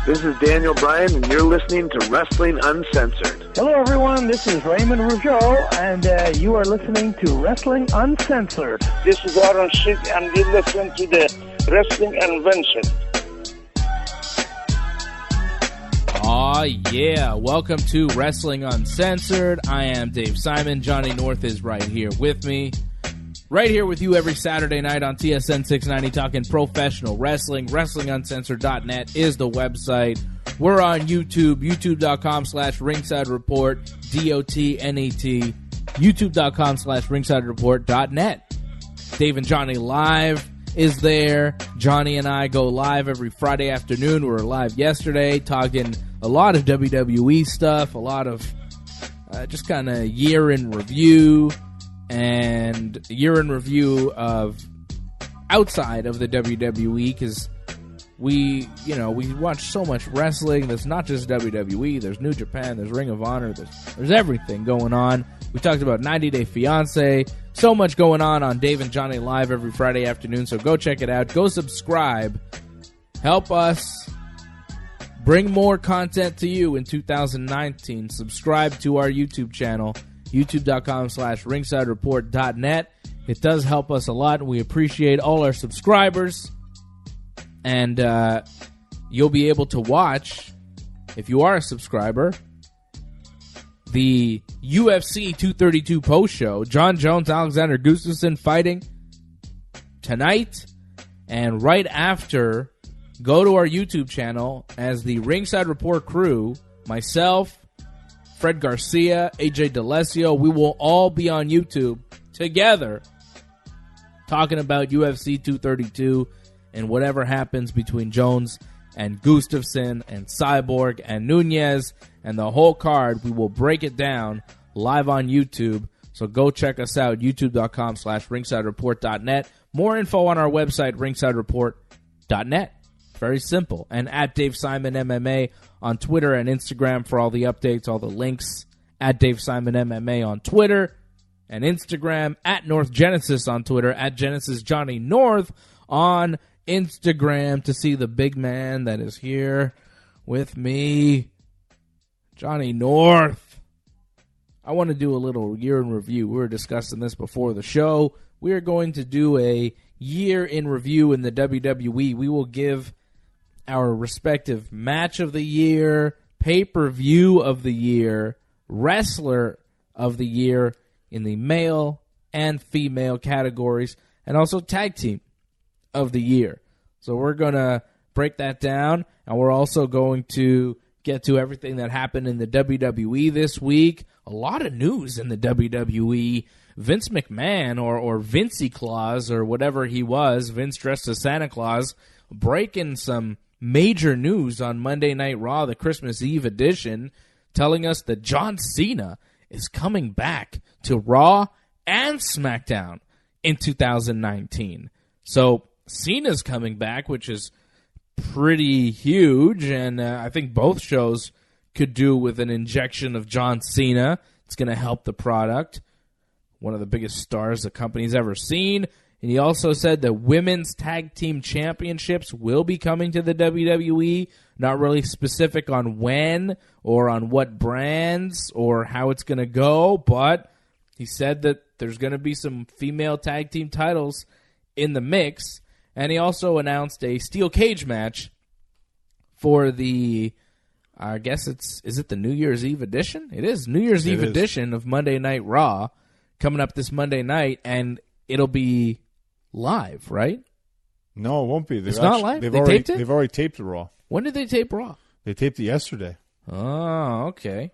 This is Daniel Bryan, and you're listening to Wrestling Uncensored. Hello, everyone. This is Raymond Rougeau, and you are listening to Wrestling Uncensored. This is Aaron Sheik, and you listen to the Wrestling Uncensored. Aw, yeah. Welcome to Wrestling Uncensored. I am Dave Simon. Johnny North is right here with me. Right here with you every Saturday night on TSN 690 talking professional wrestling. WrestlingUncensored.net is the website. We're on YouTube, youtube.com/Ringside Report, DOTNET, youtube.com/RingsideReport.net. Dave and Johnny Live is there. Johnny and I go live every Friday afternoon. We were live yesterday talking a lot of WWE stuff, a lot of just kind of year in review, and year in review of outside of the WWE, because we watch so much wrestling. There's not just WWE. There's New Japan. There's Ring of Honor. There's everything going on. We talked about 90 Day Fiancé. So much going on Dave and Johnny Live every Friday afternoon. So go check it out. Go subscribe. Help us bring more content to you in 2019. Subscribe to our YouTube channel, youtube.com/RingsideReport.net. It does help us a lot, and we appreciate all our subscribers. And you'll be able to watch, if you are a subscriber, the UFC 232 post show. John Jones, Alexander Gustafsson fighting tonight. And right after, go to our YouTube channel as the Ringside Report crew, myself, Fred Garcia, AJ DeLesio, we will all be on YouTube together talking about UFC 232 and whatever happens between Jones and Gustafsson and Cyborg and Nunez and the whole card. We will break it down live on YouTube. So go check us out, youtube.com/RingsideReport.net. More info on our website, RingsideReport.net. Very simple. And at Dave Simon MMA on Twitter and Instagram for all the updates, all the links. At Dave Simon MMA on Twitter and Instagram. At North Genesis on Twitter. At Genesis Johnny North on Instagram to see the big man that is here with me, Johnny North. I want to do a little year in review. We were discussing this before the show. We are going to do a year in review in the WWE. We will give our respective match of the year, pay-per-view of the year, wrestler of the year in the male and female categories, and also tag team of the year. So we're going to break that down, and we're also going to get to everything that happened in the WWE this week. A lot of news in the WWE. Vince McMahon, or Vincey Claus, or whatever he was, Vince dressed as Santa Claus, breaking some major news on Monday Night Raw, the Christmas Eve edition, telling us that John Cena is coming back to Raw and SmackDown in 2019. So Cena's coming back, which is pretty huge, and I think both shows could do with an injection of John Cena. It's going to help the product. One of the biggest stars the company's ever seen. And he also said that women's tag team championships will be coming to the WWE. Not really specific on when or on what brands or how it's going to go, but he said that there's going to be some female tag team titles in the mix. And he also announced a steel cage match for the, I guess is it the New Year's Eve edition? It is New Year's Eve edition of Monday Night Raw coming up this Monday night, and it'll be live, right? No, it won't be. It's not live? They taped it? They've already taped it Raw. When did they tape Raw? They taped it yesterday. Oh, okay.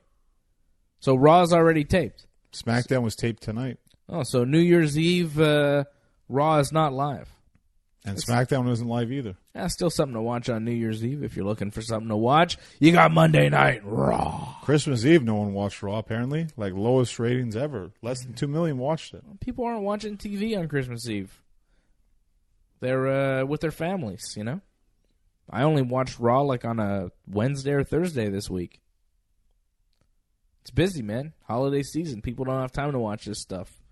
So Raw's already taped. SmackDown was taped tonight. Oh, so New Year's Eve Raw is not live. And SmackDown isn't live either. Yeah, still something to watch on New Year's Eve if you're looking for something to watch. You got Monday Night Raw. Christmas Eve, no one watched Raw, apparently. Like, lowest ratings ever. Less than 2 million watched it. People aren't watching TV on Christmas Eve. They're with their families, you know? I only watched Raw like on a Wednesday or Thursday this week. It's busy, man. Holiday season. People don't have time to watch this stuff.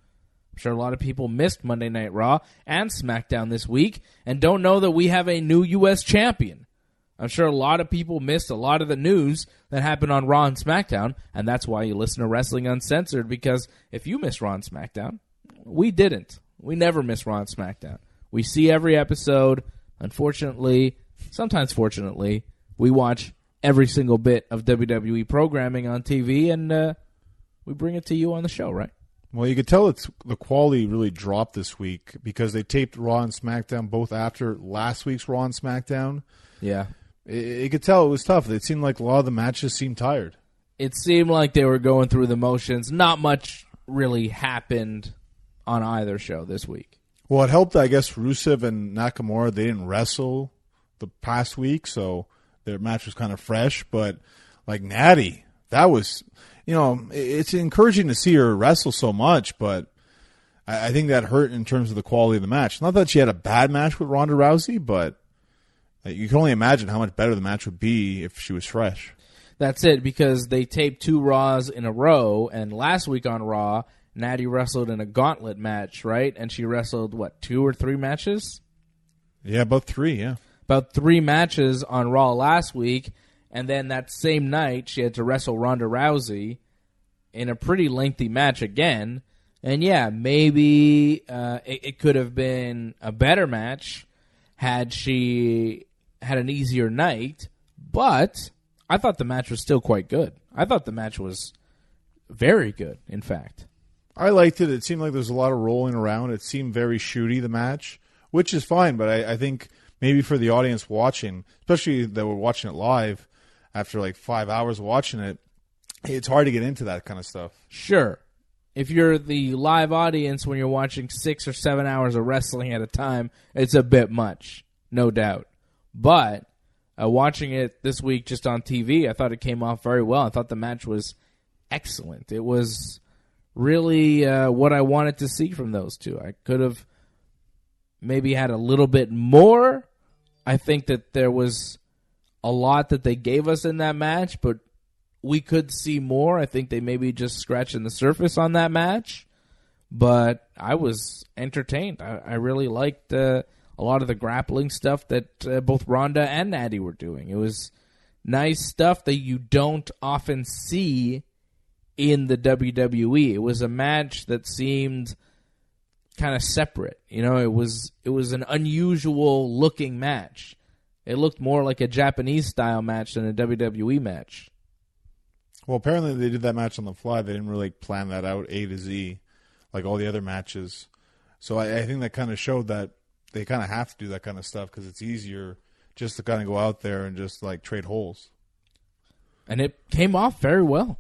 I'm sure a lot of people missed Monday Night Raw and SmackDown this week and don't know that we have a new U.S. champion. I'm sure a lot of people missed a lot of the news that happened on Raw and SmackDown, and that's why you listen to Wrestling Uncensored, because if you miss Raw and SmackDown, we didn't. We never miss Raw and SmackDown. We see every episode. Unfortunately, sometimes fortunately, we watch every single bit of WWE programming on TV, and we bring it to you on the show, right? Well, you could tell the quality really dropped this week because they taped Raw and SmackDown both after last week's Raw and SmackDown. Yeah. You could tell it was tough. It seemed like a lot of the matches seemed tired. It seemed like they were going through the motions. Not much really happened on either show this week. Well, it helped, I guess, Rusev and Nakamura, they didn't wrestle the past week, so their match was kind of fresh. But, like, Natty, that was, it's encouraging to see her wrestle so much, but I think that hurt in terms of the quality of the match. Not that she had a bad match with Ronda Rousey, but you can only imagine how much better the match would be if she was fresh. That's it, because they taped 2 Raws in a row, and last week on Raw, Natty wrestled in a gauntlet match, right? And she wrestled, 2 or 3 matches? Yeah, about 3, yeah. About 3 matches on Raw last week, and then that same night, she had to wrestle Ronda Rousey in a pretty lengthy match again. And yeah, maybe it could have been a better match had she had an easier night, but I thought the match was still quite good. I thought the match was very good, in fact. I liked it. It seemed like there was a lot of rolling around. It seemed very shooty, the match, which is fine, but I think maybe for the audience watching, especially that were watching it live after like 5 hours watching it, it's hard to get into that kind of stuff. Sure. If you're the live audience when you're watching 6 or 7 hours of wrestling at a time, it's a bit much, no doubt. But watching it this week just on TV, I thought it came off very well. I thought the match was excellent. It was really what I wanted to see from those two. I could have maybe had a little bit more. I think that there was a lot that they gave us in that match, but we could see more. I think they maybe just scratching the surface on that match, but I was entertained. I really liked a lot of the grappling stuff that both Ronda and Natty were doing. It was nice stuff that you don't often see in the WWE. It was a match that seemed kind of separate. It was an unusual looking match. It looked more like a Japanese style match than a WWE match. Well, apparently they did that match on the fly. They didn't really plan that out A to Z like all the other matches. So I think that kind of showed that they kind of have to do that kind of stuff because it's easier just to kind of go out there and just like trade holes. And it came off very well.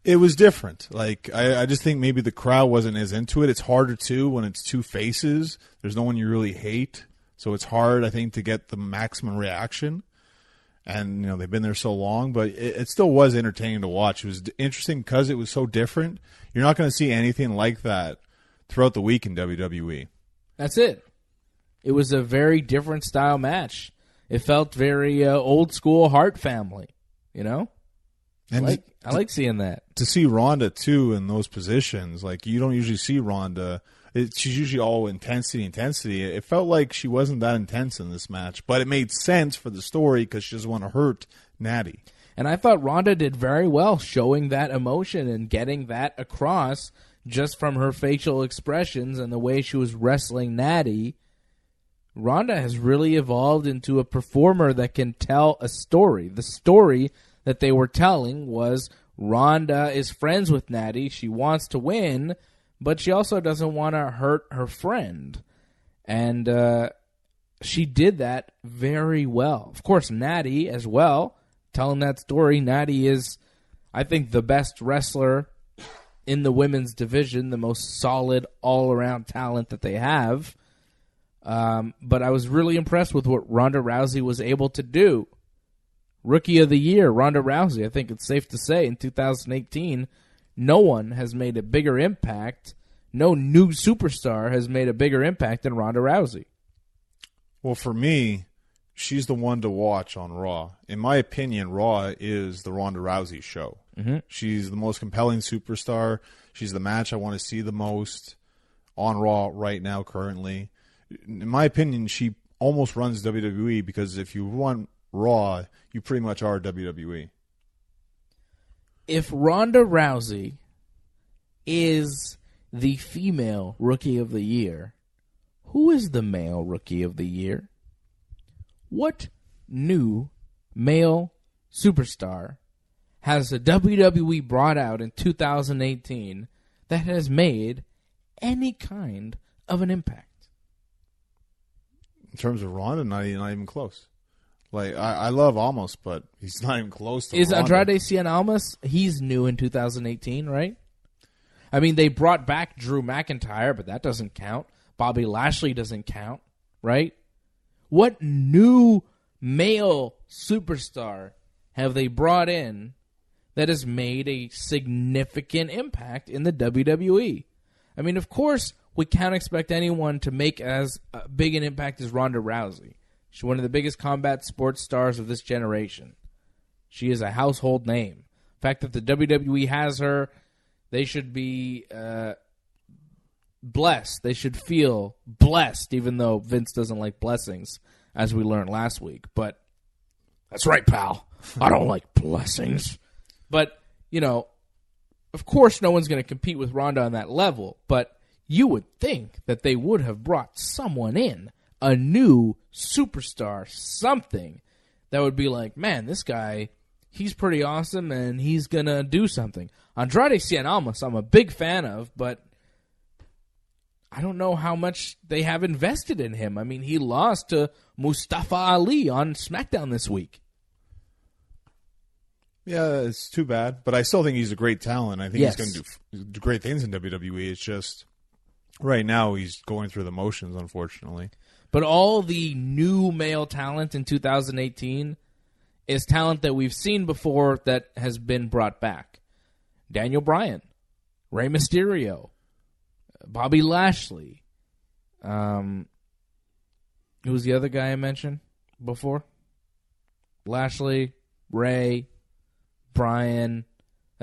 It was different. Like I just think maybe the crowd wasn't as into it. It's harder too when it's 2 faces. There's no one you really hate. So it's hard, I think, to get the maximum reaction. And, they've been there so long, but it still was entertaining to watch. It was interesting because it was so different. You're not going to see anything like that throughout the week in WWE. That's it. It was a very different style match. It felt very old school Hart family, And I like seeing that. To see Ronda, too, in those positions, like you don't usually see Ronda. She's usually all intensity. It felt like she wasn't that intense in this match, but it made sense for the story because she doesn't want to hurt Natty. And I thought Ronda did very well showing that emotion and getting that across just from her facial expressions and the way she was wrestling Natty. Ronda has really evolved into a performer that can tell a story. The story that they were telling was Ronda is friends with Natty. She wants to win, but she also doesn't want to hurt her friend. And she did that very well. Of course, Natty as well, telling that story. Natty is, I think, the best wrestler in the women's division, the most solid all-around talent that they have. But I was really impressed with what Ronda Rousey was able to do. Rookie of the Year, Ronda Rousey. I think it's safe to say in 2018, no one has made a bigger impact. No new superstar has made a bigger impact than Ronda Rousey. Well, for me, she's the one to watch on Raw. In my opinion, Raw is the Ronda Rousey show. Mm-hmm. She's the most compelling superstar. She's the match I want to see the most on Raw right now currently. In my opinion, she almost runs WWE because if you want Raw, you pretty much are WWE. If Ronda Rousey is the female Rookie of the Year, who is the male Rookie of the Year? What new male superstar has the WWE brought out in 2018 that has made any kind of an impact? In terms of Ronda, not even close. Like, I love Almas, but he's not even close to Is Ronda. Andrade Cien Almas, he's new in 2018, right? I mean, they brought back Drew McIntyre, but that doesn't count. Bobby Lashley doesn't count, right? What new male superstar have they brought in that has made a significant impact in the WWE? I mean, of course, we can't expect anyone to make as big an impact as Ronda Rousey. She's one of the biggest combat sports stars of this generation. She is a household name. The fact that the WWE has her, they should be blessed. They should feel blessed, even though Vince doesn't like blessings, as we learned last week. But that's right, pal. I don't like blessings. But, you know, of course no one's going to compete with Ronda on that level, but you would think that they would have brought someone in, a new superstar, something that would be like, man, this guy, he's pretty awesome and he's going to do something. Andrade Cien Almas, I'm a big fan of, but I don't know how much they have invested in him. I mean, he lost to Mustafa Ali on Smackdown this week. Yeah, it's too bad, but I still think he's a great talent. I think he's going to do great things in WWE. It's just right now he's going through the motions, unfortunately. But all the new male talent in 2018 is talent that we've seen before that has been brought back. Daniel Bryan, Rey Mysterio, Bobby Lashley. Who was the other guy I mentioned before? Lashley, Rey, Bryan,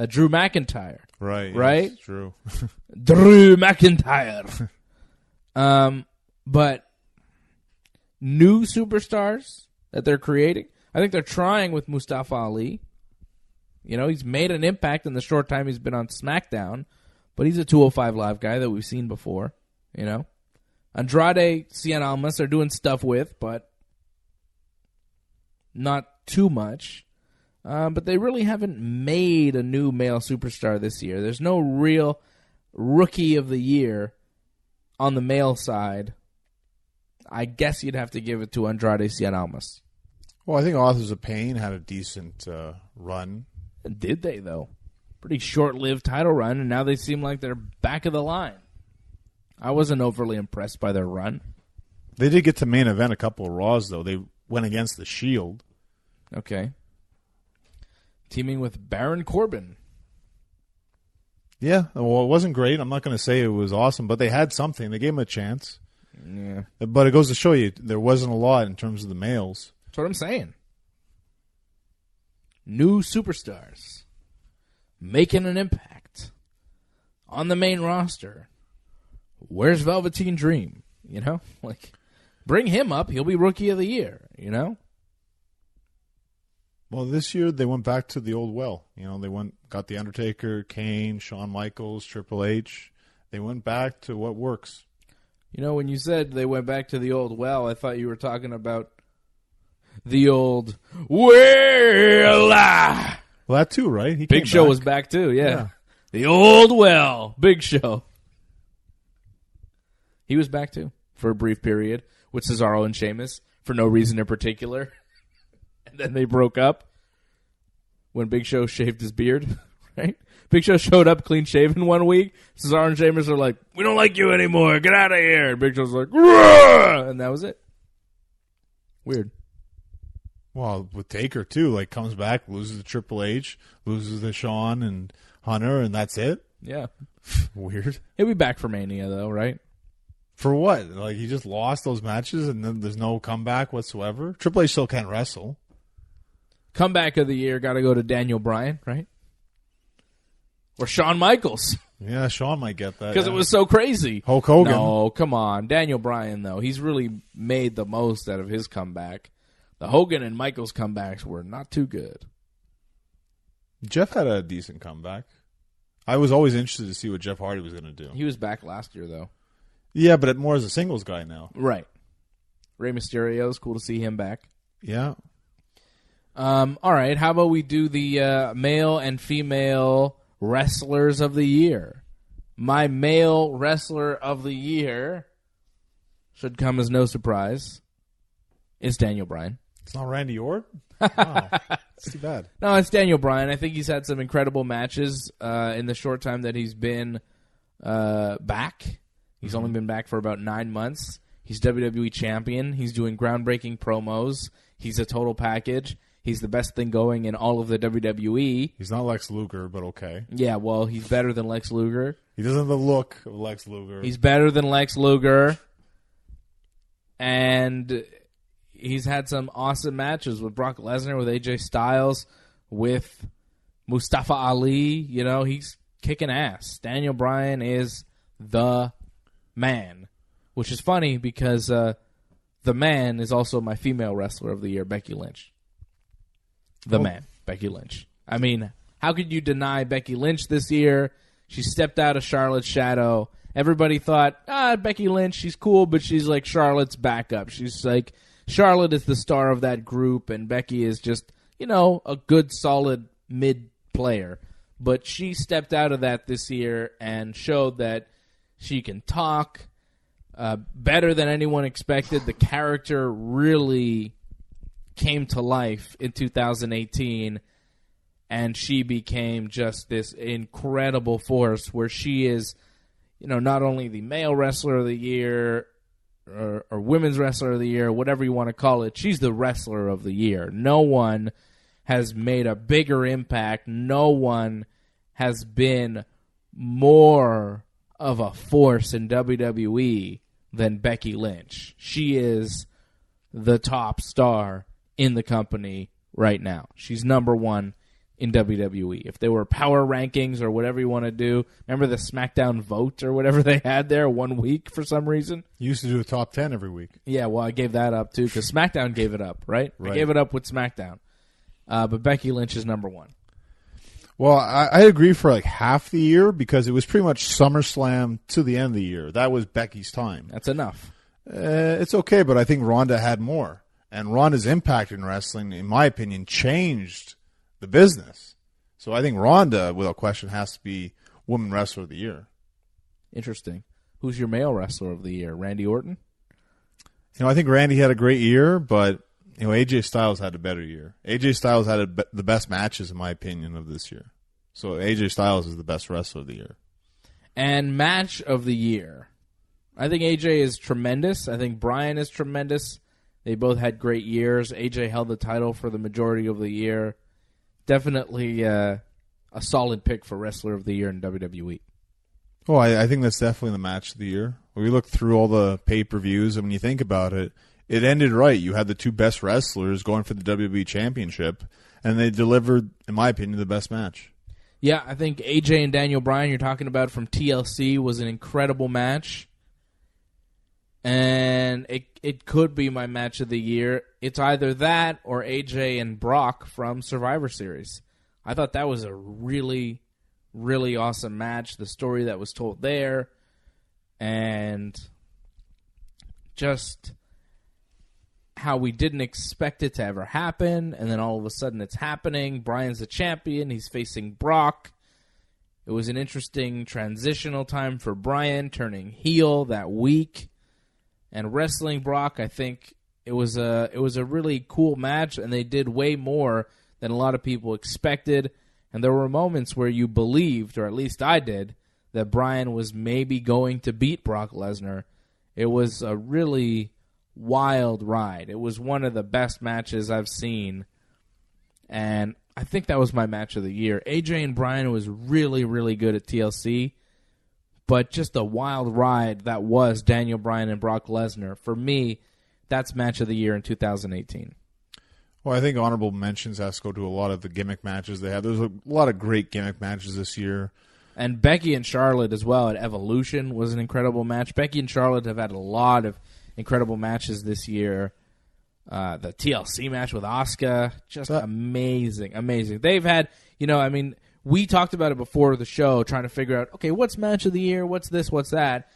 Drew McIntyre. Right? Yes, true. Drew McIntyre. But new superstars that they're creating. I think they're trying with Mustafa Ali. You know, he's made an impact in the short time he's been on SmackDown, but he's a 205 Live guy that we've seen before, you know. Andrade Cien Almas are doing stuff with, but not too much. But they really haven't made a new male superstar this year. There's no real Rookie of the Year on the male side. I guess you'd have to give it to Andrade Cien Almas. Well, I think Authors of Pain had a decent run. Did they, though? Pretty short-lived title run, and now they seem like they're back of the line. I wasn't overly impressed by their run. They did get to main event a couple of Raws, though. They went against the Shield. Okay. Teaming with Baron Corbin. Yeah, well, it wasn't great. I'm not going to say it was awesome, but they had something. They gave him a chance. Yeah. But it goes to show you there wasn't a lot in terms of the males. That's what I'm saying. New superstars making an impact on the main roster. Where's Velveteen Dream? You know, like, bring him up. He'll be Rookie of the Year, you know? Well, this year they went back to the old well. You know, they got The Undertaker, Kane, Shawn Michaels, Triple H. They went back to what works. You know, when you said they went back to the old well, I thought you were talking about the old well. Well, that too, right? Big Show was back too, yeah. The old well. Big Show. He was back too for a brief period with Cesaro and Sheamus for no reason in particular. And then they broke up when Big Show shaved his beard, right? Big Show showed up clean shaven one week. Cesaro and Sheamus are like, we don't like you anymore. Get out of here. And Big Show's like, Rah! And that was it. Weird. Well, with Taker too, like comes back, loses to Triple H, loses to Shawn and Hunter, and that's it? Yeah. Weird. He'll be back for Mania though, right? For what? Like he just lost those matches and then there's no comeback whatsoever? Triple H still can't wrestle. Comeback of the year got to go to Daniel Bryan, right? Or Shawn Michaels. Yeah, Shawn might get that. Because it was so crazy. Hulk Hogan. No, come on. Daniel Bryan, though. He's really made the most out of his comeback. The Hogan and Michaels comebacks were not too good. Jeff had a decent comeback. I was always interested to see what Jeff Hardy was going to do. He was back last year, though. Yeah, but more as a singles guy now. Right. Rey Mysterio, it's cool to see him back. Yeah. All right, how about we do the male and female wrestlers of the year? My male wrestler of the year, should come as no surprise, is Daniel Bryan. It's not Randy Orton? Wow. It's too bad. No, it's Daniel Bryan. I think he's had some incredible matches in the short time that he's been back. He's only been back for about 9 months. He's WWE champion. He's doing groundbreaking promos. He's a total package. He's the best thing going in all of the WWE. He's not Lex Luger, but okay. Yeah, well, he's better than Lex Luger. He doesn't have the look of Lex Luger. He's better than Lex Luger. And he's had some awesome matches with Brock Lesnar, with AJ Styles, with Mustafa Ali. You know, he's kicking ass. Daniel Bryan is the man, which is funny because the man is also my female wrestler of the year, Becky Lynch. The man, Becky Lynch. I mean, how could you deny Becky Lynch this year? She stepped out of Charlotte's shadow. Everybody thought, Becky Lynch, she's cool, but she's like Charlotte's backup. She's like, Charlotte is the star of that group, and Becky is just, you know, a good, solid mid player. But she stepped out of that this year and showed that she can talk better than anyone expected. The character really came to life in 2018, and she became just this incredible force where she is, you know, not only the male wrestler of the year or women's wrestler of the year, whatever you want to call it, she's the wrestler of the year. No one has made a bigger impact. No one has been more of a force in WWE than Becky Lynch. She is the top star in the company right now. She's number one in WWE. If there were power rankings or whatever you want to do, remember the SmackDown vote or whatever they had there 1 week for some reason? You used to do a top 10 every week. Yeah, well, I gave that up too because SmackDown gave it up, right? I gave it up with SmackDown. But Becky Lynch is number one. Well, I agree for like half the year because it was pretty much SummerSlam to the end of the year. That was Becky's time. That's enough. It's okay, but I think Ronda had more. And Ronda's impact in wrestling, in my opinion, changed the business. So I think Ronda, without question, has to be Woman Wrestler of the Year. Interesting. Who's your male wrestler of the year? Randy Orton? You know, I think Randy had a great year, but you know, AJ Styles had a better year. AJ Styles had the best matches, in my opinion, of this year. So AJ Styles is the best wrestler of the year. And match of the year. I think AJ is tremendous. I think Bryan is tremendous. They both had great years. AJ held the title for the majority of the year. Definitely a solid pick for Wrestler of the Year in WWE. Oh, I think that's definitely the match of the year. When we look through all the pay-per-views, and when you think about it, it ended right. You had the two best wrestlers going for the WWE Championship, and they delivered, in my opinion, the best match. Yeah, I think AJ and Daniel Bryan, you're talking about from TLC, was an incredible match. And it could be my match of the year. It's either that or AJ and Brock from Survivor Series. I thought that was a really, really awesome match. The story that was told there. And just how we didn't expect it to ever happen. And then all of a sudden it's happening. Bryan's the champion. He's facing Brock. It was an interesting transitional time for Bryan, turning heel that week. And wrestling Brock, I think it was a really cool match, and they did way more than a lot of people expected. And there were moments where you believed, or at least I did, that Bryan was maybe going to beat Brock Lesnar. It was a really wild ride. It was one of the best matches I've seen, and I think that was my match of the year. AJ and Bryan was really, really good at TLC. But just a wild ride that was Daniel Bryan and Brock Lesnar. For me, that's match of the year in 2018. Well, I think honorable mentions has to go to a lot of the gimmick matches they had. There's a lot of great gimmick matches this year. And Becky and Charlotte as well at Evolution was an incredible match. Becky and Charlotte have had a lot of incredible matches this year. The TLC match with Asuka, just amazing. They've had, we talked about it before the show, trying to figure out, okay, what's match of the year? What's this? What's that?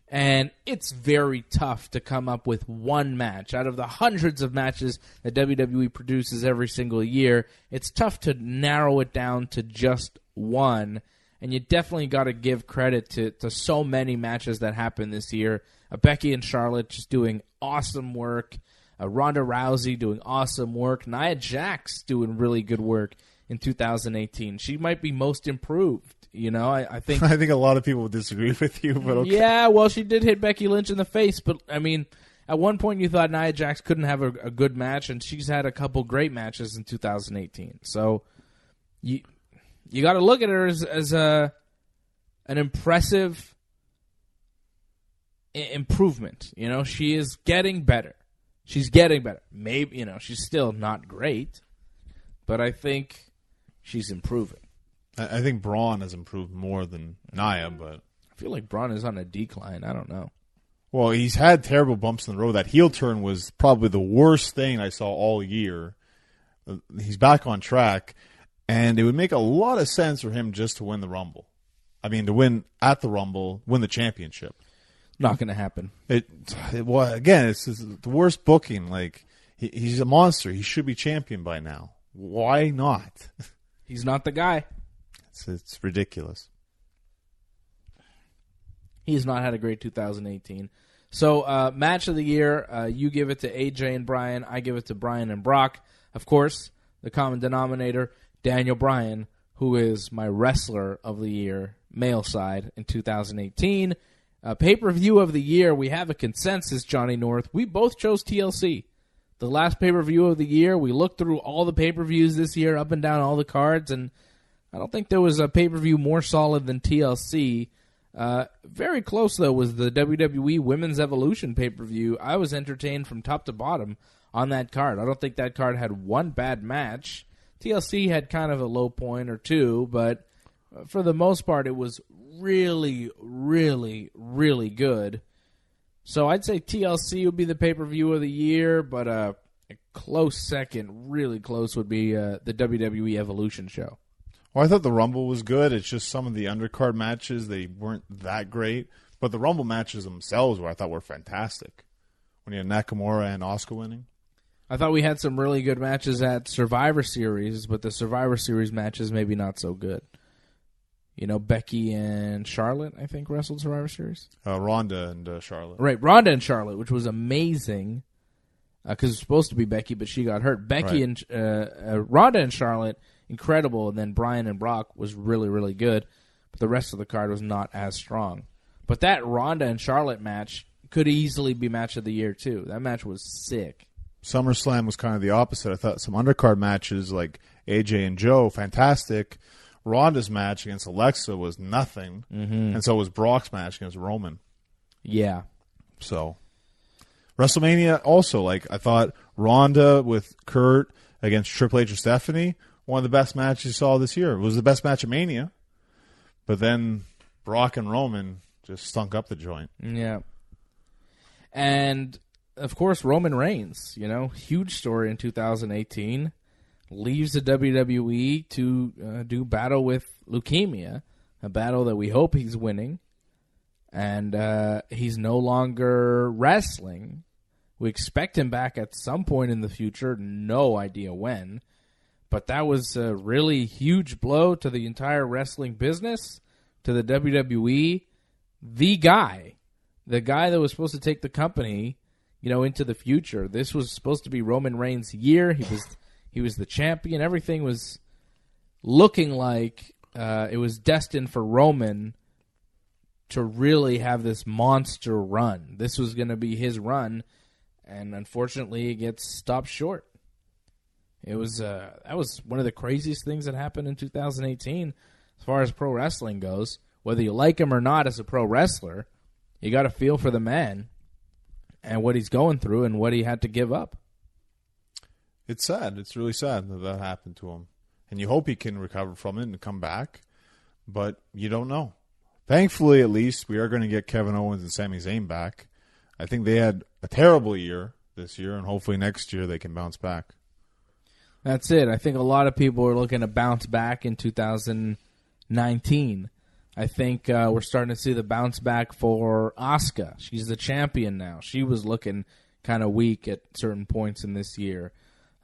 And it's very tough to come up with one match. Out of the hundreds of matches that WWE produces every single year, it's tough to narrow it down to just one. And you definitely got to give credit to so many matches that happened this year. Becky and Charlotte just doing awesome work. Ronda Rousey doing awesome work. Nia Jax doing really good work in 2018. She might be most improved. I think I think a lot of people would disagree with you, but okay. Yeah, well, she did hit Becky Lynch in the face, but at one point you thought Nia Jax couldn't have a good match, and she's had a couple great matches in 2018. So you got to look at her as an impressive improvement. She is getting better. She's getting better. Maybe she's still not great, but I think she's improving. I think Braun has improved more than Nia, but I feel like Braun is on a decline. I don't know. Well, he's had terrible bumps in the road. That heel turn was probably the worst thing I saw all year. He's back on track, and it would make a lot of sense for him just to win the Rumble. To win at the Rumble, win the championship. Not going to happen. Well, again, it's the worst booking. Like, he's a monster. He should be champion by now. Why not? He's not the guy. It's ridiculous. He's not had a great 2018. So, match of the year, you give it to AJ and Bryan. I give it to Bryan and Brock. Of course, the common denominator, Daniel Bryan, who is my wrestler of the year, male side, in 2018. Pay-per-view of the year, we have a consensus, Johnny North. We both chose TLC. The last pay-per-view of the year, we looked through all the pay-per-views this year, up and down all the cards, and I don't think there was a pay-per-view more solid than TLC. Very close, though, was the WWE Women's Evolution pay-per-view. I was entertained from top to bottom on that card. I don't think that card had one bad match. TLC had kind of a low point or two, but for the most part, it was really, really, really good. So I'd say TLC would be the pay-per-view of the year, but a close second, really close, would be the WWE Evolution show. Well, I thought the Rumble was good. It's just some of the undercard matches, they weren't that great. But the Rumble matches themselves I thought were fantastic. When you had Nakamura and Asuka winning. I thought we had some really good matches at Survivor Series, but the Survivor Series matches maybe not so good. Becky and Charlotte, I think, wrestled Survivor Series. Ronda and Charlotte. Right, Ronda and Charlotte, which was amazing because it was supposed to be Becky, but she got hurt. Becky and Ronda and Charlotte, incredible, and then Bryan and Brock was really, really good, but the rest of the card was not as strong. But that Ronda and Charlotte match could easily be match of the year, too. That match was sick. SummerSlam was kind of the opposite. I thought some undercard matches like AJ and Joe, fantastic. Ronda's match against Alexa was nothing, and so was Brock's match against Roman. Yeah. So, WrestleMania also, I thought Ronda with Kurt against Triple H or Stephanie, one of the best matches you saw this year. It was the best match of Mania, but then Brock and Roman just stunk up the joint. Yeah. And, of course, Roman Reigns, huge story in 2018. Leaves the WWE to do battle with leukemia, a battle that we hope he's winning. And he's no longer wrestling. We expect him back at some point in the future, no idea when. But that was a really huge blow to the entire wrestling business, to the WWE. The guy that was supposed to take the company, into the future. This was supposed to be Roman Reigns' year. He was the champion. Everything was looking like it was destined for Roman to really have this monster run. This was going to be his run, and unfortunately, it gets stopped short. It was that was one of the craziest things that happened in 2018 as far as pro wrestling goes. Whether you like him or not as a pro wrestler, you got to feel for the man and what he's going through and what he had to give up. It's sad. It's really sad that happened to him. And you hope he can recover from it and come back, but you don't know. Thankfully, at least, we are going to get Kevin Owens and Sami Zayn back. I think they had a terrible year this year, and hopefully next year they can bounce back. That's it. I think a lot of people are looking to bounce back in 2019. I think we're starting to see the bounce back for Asuka. She's the champion now. She was looking kind of weak at certain points in this year.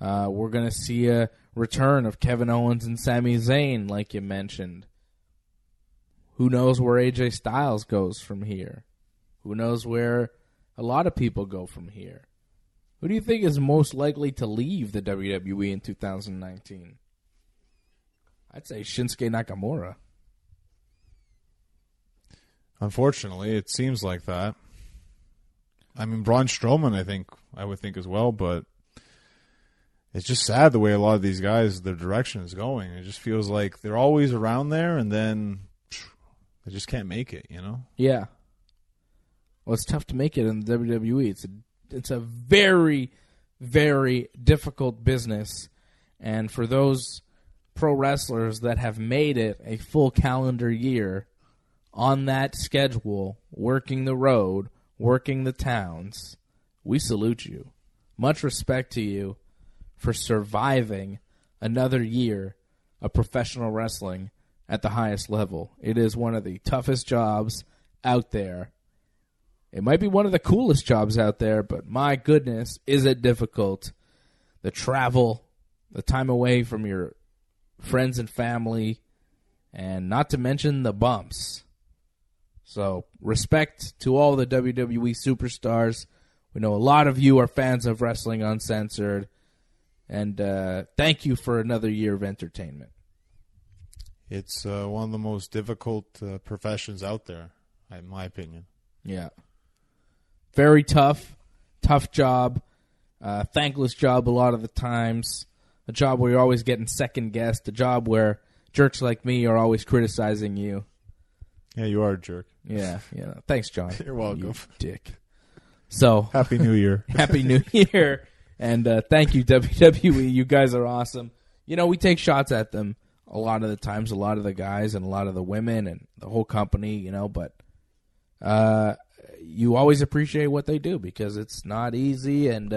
We're going to see a return of Kevin Owens and Sami Zayn, like you mentioned. Who knows where AJ Styles goes from here? Who knows where a lot of people go from here? Who do you think is most likely to leave the WWE in 2019? I'd say Shinsuke Nakamura. Unfortunately, it seems like that. I mean, Braun Strowman, I would think as well, but it's just sad the way a lot of these guys, their direction is going. It just feels like they're always around there, and then they just can't make it, you know? Yeah. Well, it's tough to make it in the WWE. It's a very, very difficult business. And for those pro wrestlers that have made it a full calendar year on that schedule, working the road, working the towns, we salute you. Much respect to you for surviving another year of professional wrestling at the highest level. It is one of the toughest jobs out there. It might be one of the coolest jobs out there, but my goodness, is it difficult. The travel, the time away from your friends and family, and not to mention the bumps. So, respect to all the WWE superstars. We know a lot of you are fans of Wrestling Uncensored, and thank you for another year of entertainment. It's one of the most difficult professions out there, in my opinion. Yeah. Very tough job, thankless job a lot of the times, a job where you're always getting second-guessed, a job where jerks like me are always criticizing you. Yeah, you are a jerk. Yeah. Thanks, John. You're welcome. You dick. So, Happy New Year. Happy New Year, and thank you, WWE. You guys are awesome. You know, we take shots at them a lot of the times, a lot of the guys and a lot of the women and the whole company, you know, but you always appreciate what they do because it's not easy and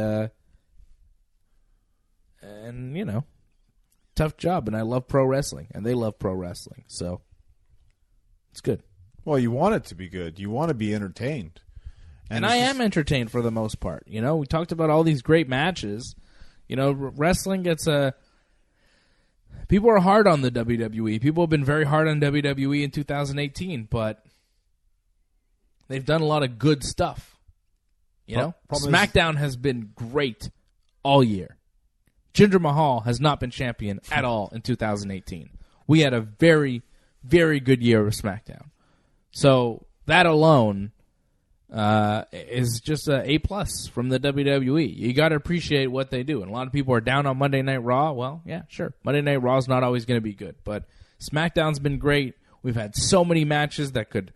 you know, tough job. And I love pro wrestling, and they love pro wrestling, so it's good. Well, you want it to be good. You want to be entertained. And I am entertained for the most part. You know, we talked about all these great matches. You know, wrestling gets people are hard on the WWE. People have been very hard on WWE in 2018, but they've done a lot of good stuff. You know? Smackdown has been great all year. Jinder Mahal has not been champion at all in 2018. We had a very, very good year of SmackDown. So that alone is just a A+ from the WWE. You got to appreciate what they do. And a lot of people are down on Monday Night Raw. Well, yeah, sure. Monday Night Raw is not always going to be good. But SmackDown's been great. We've had so many matches that could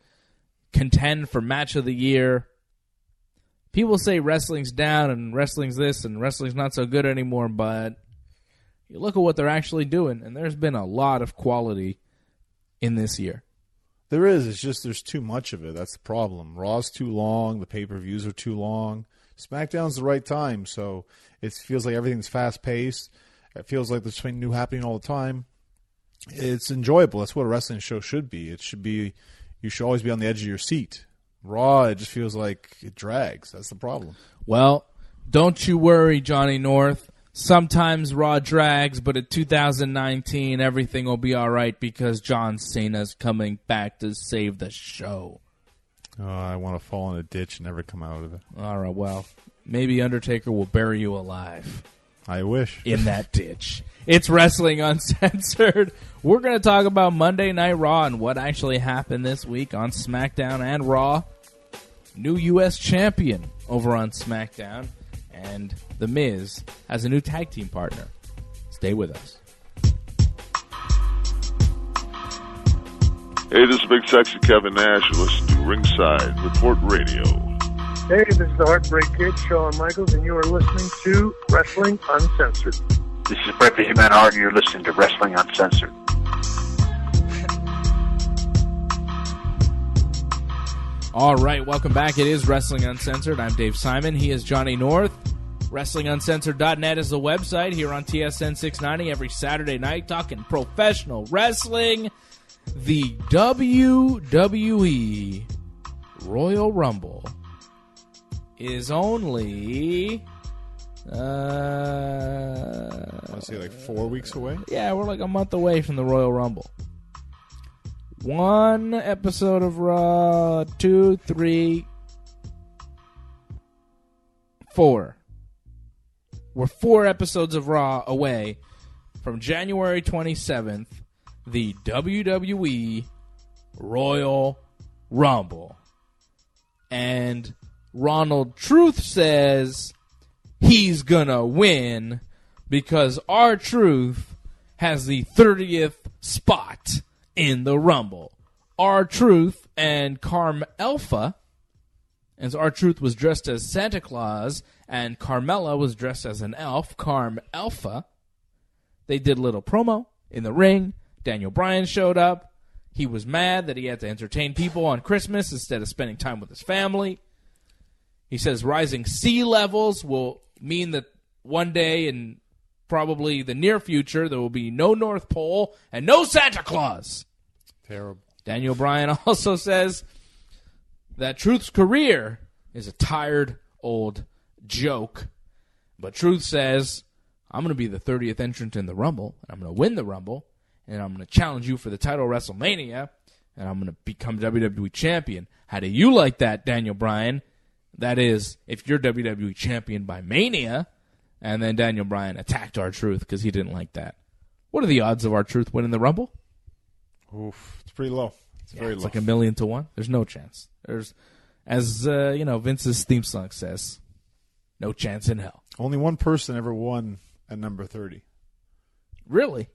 contend for match of the year. People say wrestling's down and wrestling's this and wrestling's not so good anymore, but you look at what they're actually doing, and there's been a lot of quality in this year. There is. It's just there's too much of it. That's the problem. Raw's too long. The pay-per-views are too long. SmackDown's the right time, so it feels like everything's fast-paced. It feels like there's something new happening all the time. It's enjoyable. That's what a wrestling show should be. It should be. You should always be on the edge of your seat. Raw, it just feels like it drags. That's the problem. Well, don't you worry, Johnny North. Sometimes Raw drags, but in 2019, everything will be all right because John Cena's coming back to save the show. Oh, I want to fall in a ditch and never come out of it. All right, well, maybe Undertaker will bury you alive. I wish. In that ditch. It's Wrestling Uncensored. We're going to talk about Monday Night Raw and what actually happened this week on SmackDown and Raw. New U.S. champion over on SmackDown. And The Miz has a new tag team partner. Stay with us. Hey, this is Big Sexy Kevin Nash. You listen to Ringside Report Radio. Hey, this is the Heartbreak Kid, Shawn Michaels, and you are listening to Wrestling Uncensored. This is Bret the Hitman Hart, and you're listening to Wrestling Uncensored. All right, welcome back. It is Wrestling Uncensored. I'm Dave Simon. He is Johnny North. WrestlingUncensored.net is the website here on TSN 690 every Saturday night, talking professional wrestling. The WWE Royal Rumble is only... I want to say like 4 weeks away. Yeah, we're like a month away from the Royal Rumble. 1 episode of Raw, 2, 3, 4. We're 4 episodes of Raw away from January 27th, the WWE Royal Rumble. And Ronald Truth says he's gonna win because R-Truth has the 30th spot in the Rumble. R-Truth and Carmelfa, as R-Truth was dressed as Santa Claus and Carmella was dressed as an elf, Carmelfa, they did a little promo in the ring. Daniel Bryan showed up. He was mad that he had to entertain people on Christmas instead of spending time with his family. He says rising sea levels will mean that one day in probably the near future there will be no North Pole and no Santa Claus. Terrible. Daniel Bryan also says that Truth's career is a tired old joke. But Truth says, I'm going to be the 30th entrant in the Rumble, and I'm going to win the Rumble, and I'm going to challenge you for the title of WrestleMania, and I'm going to become WWE Champion. How do you like that, Daniel Bryan? That is, if you're WWE Champion by Mania, and then Daniel Bryan attacked R-Truth because he didn't like that. What are the odds of R-Truth winning the Rumble? Oof, it's pretty low. It's very It's low. like 1,000,000 to 1. There's no chance. There's, as Vince's theme song says, no chance in hell. Only one person ever won at number 30, Really?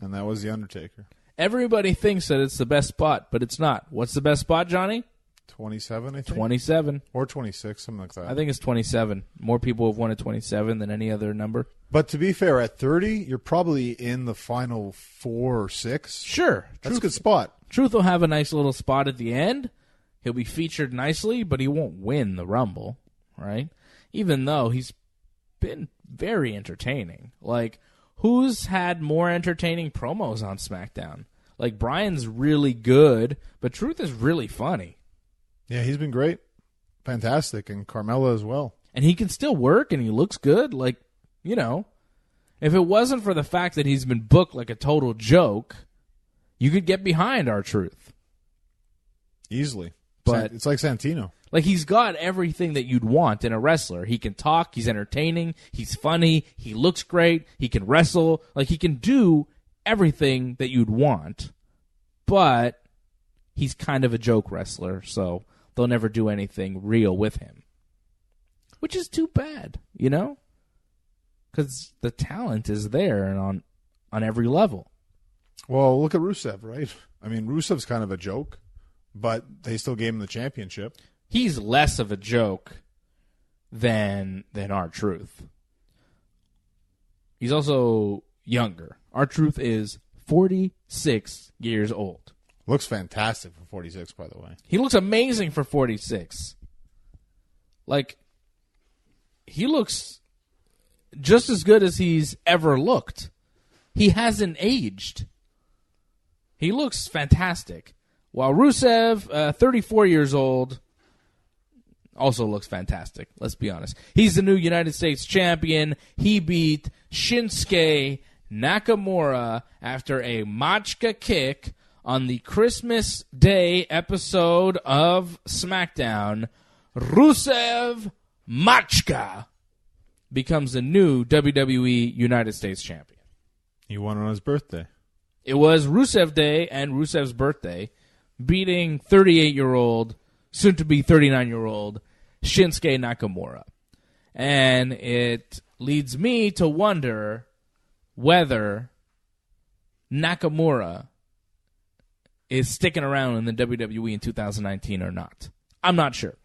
and that was The Undertaker. Everybody thinks that it's the best spot, but it's not. What's the best spot, Johnny? 27, I think. 27. Or 26, something like that. I think it's 27. More people have won at 27 than any other number. But to be fair, at 30, you're probably in the final 4 or 6. Sure. That's a good spot. Truth will have a nice little spot at the end. He'll be featured nicely, but he won't win the Rumble, right? Even though he's been very entertaining. Like, who's had more entertaining promos on SmackDown? Like, Bryan's really good, but Truth is really funny. Yeah, he's been great. Fantastic. And Carmella as well. And he can still work, and he looks good. Like, if it wasn't for the fact that he's been booked like a total joke, you could get behind R-Truth. Easily. But it's like Santino. Like, he's got everything that you'd want in a wrestler. He can talk, he's entertaining, he's funny, he looks great, he can wrestle. Like, he can do everything that you'd want. But he's kind of a joke wrestler, so they'll never do anything real with him. Which is too bad, Because the talent is there and on every level. Well, look at Rusev, right? I mean, Rusev's kind of a joke, but they still gave him the championship. He's less of a joke than R-Truth. He's also younger. R-Truth is 46 years old. Looks fantastic for 46, by the way. He looks amazing for 46. Like, he looks just as good as he's ever looked. He hasn't aged. He looks fantastic. While Rusev, 34 years old, also looks fantastic. Let's be honest. He's the new United States champion. He beat Shinsuke Nakamura after a Machka kick on the Christmas Day episode of SmackDown. Rusev Machka becomes the new WWE United States champion. He won on his birthday. It was Rusev Day and Rusev's birthday, beating 38-year-old, soon-to-be 39-year-old Shinsuke Nakamura. And it leads me to wonder whether Nakamura is sticking around in the WWE in 2019 or not. I'm not sure.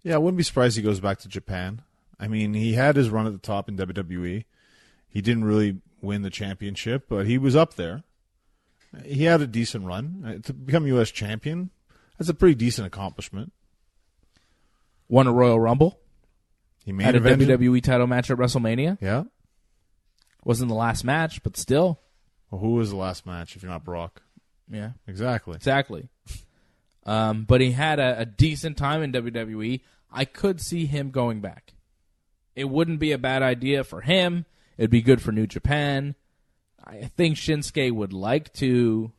Yeah, I wouldn't be surprised he goes back to Japan. I mean, he had his run at the top in WWE. He didn't really win the championship, but he was up there. He had a decent run. To become U.S. champion, that's a pretty decent accomplishment. Won a Royal Rumble? He main had a evented. WWE title match at WrestleMania. Yeah. Wasn't the last match, but still. Well, who was the last match if you're not Brock? Yeah. Exactly. But he had a decent time in WWE. I could see him going back. It wouldn't be a bad idea for him. It'd be good for New Japan. I think Shinsuke would like to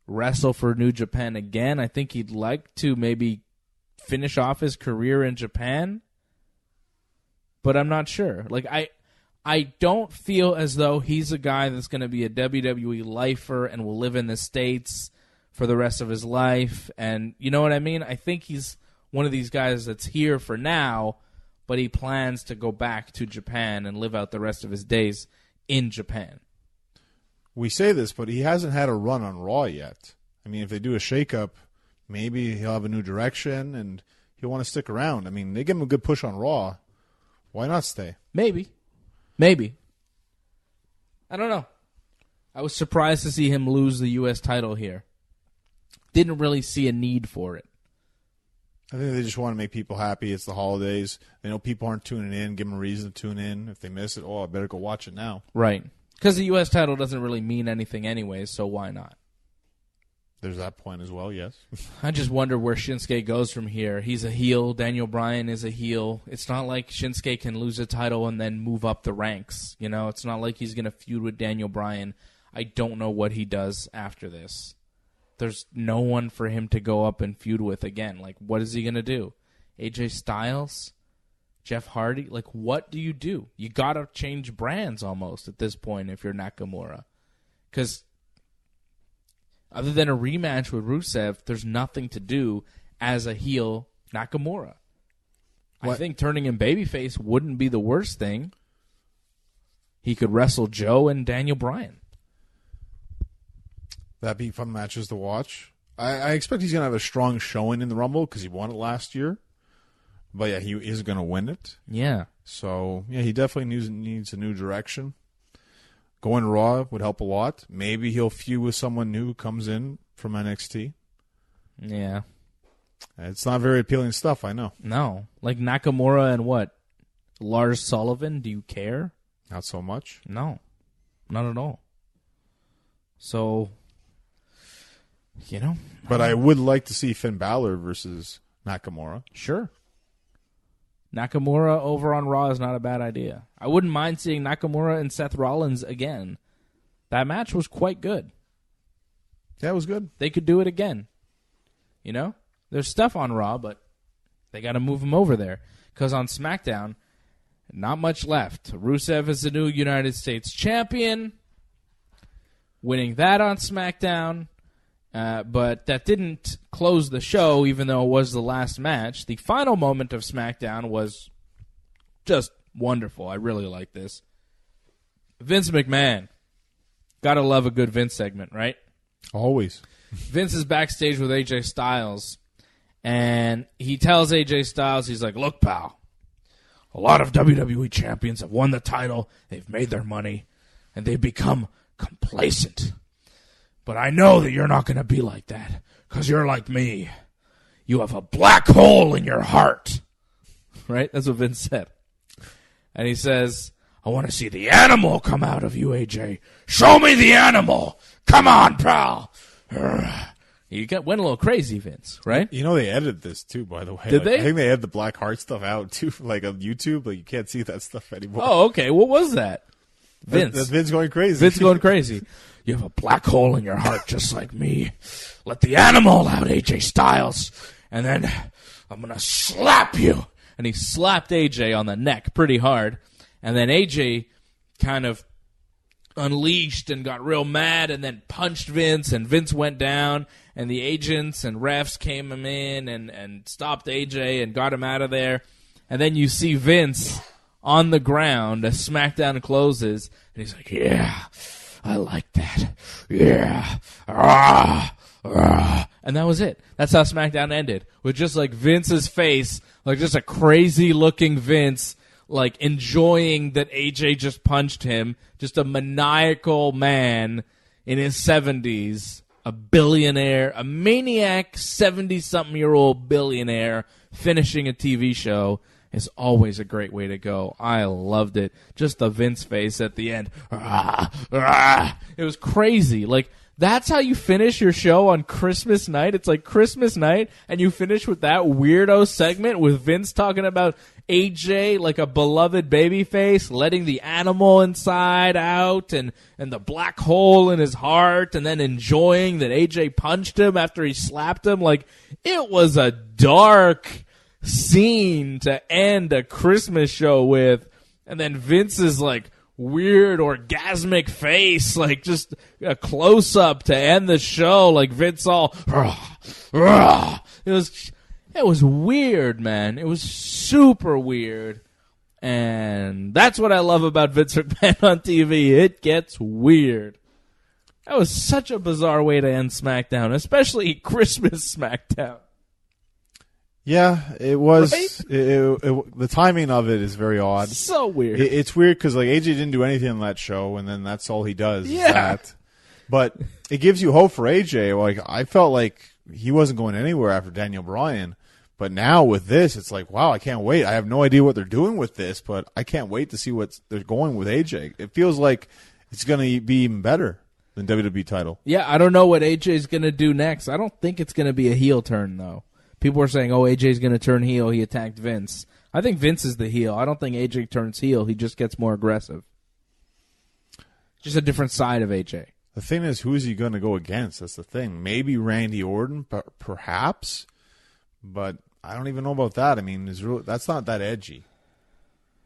wrestle for New Japan again. I think he'd like to maybe finish off his career in Japan. But I'm not sure. Like I don't feel as though he's a guy that's going to be a WWE lifer and will live in the States for the rest of his life. And you know what I mean? I think he's one of these guys that's here for now, but he plans to go back to Japan and live out the rest of his days in Japan. We say this, but he hasn't had a run on Raw yet. I mean, if they do a shakeup, maybe he'll have a new direction and he'll want to stick around. I mean, they give him a good push on Raw. Why not stay? Maybe. I don't know. I was surprised to see him lose the U.S. title here. Didn't really see a need for it. I think they just want to make people happy. It's the holidays. They know people aren't tuning in. Give them a reason to tune in. If they miss it, I better go watch it now. Right. Because the U.S. title doesn't really mean anything anyways, so why not? There's that point as well, yes. I just wonder where Shinsuke goes from here. He's a heel. Daniel Bryan is a heel. It's not like Shinsuke can lose a title and then move up the ranks. You know, it's not like he's going to feud with Daniel Bryan. I don't know what he does after this. There's no one for him to go up and feud with again. Like, what is he going to do? AJ Styles? Jeff Hardy? Like, what do? You got to change brands almost at this point if you're Nakamura. Because other than a rematch with Rusev, there's nothing to do as a heel Nakamura. I think turning him babyface wouldn't be the worst thing. He could wrestle Joe and Daniel Bryan. That'd be fun matches to watch. I expect he's going to have a strong showing in the Rumble because he won it last year. But, yeah, he is going to win it. Yeah. So, yeah, he definitely needs a new direction. Going Raw would help a lot. Maybe he'll feud with someone new who comes in from NXT. Yeah. It's not very appealing stuff, I know. No. Like Nakamura and what? Lars Sullivan? Do you care? Not so much. No. Not at all. So, you know. But I would like to see Finn Balor versus Nakamura. Sure. Nakamura over on Raw is not a bad idea. I wouldn't mind seeing Nakamura and Seth Rollins again. That match was quite good. Yeah, it was good. They could do it again. You know? There's stuff on Raw, but they got to move them over there. Because on SmackDown, not much left. Rusev is the new United States champion. Winning that on SmackDown. But that didn't close the show, even though it was the last match. The final moment of SmackDown was just wonderful. I really like this. Vince McMahon. Gotta love a good Vince segment, right? Always. Vince is backstage with AJ Styles, and he tells AJ Styles, he's like, look, pal, a lot of WWE champions have won the title, they've made their money, and they've become complacent. But I know that you're not going to be like that, because you're like me. You have a black hole in your heart. Right? That's what Vince said. And he says, I want to see the animal come out of you, AJ. Show me the animal. Come on, pal. You went a little crazy, Vince, right? You know they edited this, too, by the way. Did they? I think they had the black heart stuff out, too, like on YouTube, but you can't see that stuff anymore. Oh, okay. What was that? Vince. That's Vince going crazy. Vince going crazy. You have a black hole in your heart just like me. Let the animal out, AJ Styles. And then I'm going to slap you. And he slapped AJ on the neck pretty hard. And then AJ kind of unleashed and got real mad and then punched Vince. And Vince went down. And the agents and refs came him in and stopped AJ and got him out of there. And then you see Vince on the ground as SmackDown closes. And he's like, yeah. I like that. Yeah. And that was it. That's how SmackDown ended. With just like Vince's face, like just a crazy looking Vince, like enjoying that AJ just punched him. Just a maniacal man in his 70s, a billionaire, a maniac 70-something-year-old billionaire finishing a TV show. is always a great way to go. I loved it. Just the Vince face at the end. It was crazy. Like, that's how you finish your show on Christmas night. It's like Christmas night, and you finish with that weirdo segment with Vince talking about AJ like a beloved baby face, letting the animal inside out and the black hole in his heart, and then enjoying that AJ punched him after he slapped him. Like, it was a dark scene to end a Christmas show with. And then Vince's like weird orgasmic face, like just a close up to end the show, like Vince all it was weird, man. It was super weird. And that's what I love about Vince McMahon on TV. It gets weird. That was such a bizarre way to end SmackDown, especially Christmas SmackDown. Yeah, it was. Right? The timing of it is very odd. So weird. It's weird because like AJ didn't do anything on that show, and then that's all he does. Yeah. Is that. But it gives you hope for AJ. Like, I felt like he wasn't going anywhere after Daniel Bryan, but now with this, it's like, wow, I can't wait. I have no idea what they're doing with this, but I can't wait to see what they're going with AJ. It feels like it's going to be even better than WWE title. Yeah, I don't know what AJ's going to do next. I don't think it's going to be a heel turn, though. People are saying, oh, AJ's going to turn heel. He attacked Vince. I think Vince is the heel. I don't think AJ turns heel. He just gets more aggressive. Just a different side of AJ. The thing is, who is he going to go against? That's the thing. Maybe Randy Orton, perhaps. But I don't even know about that. I mean, that's not that edgy.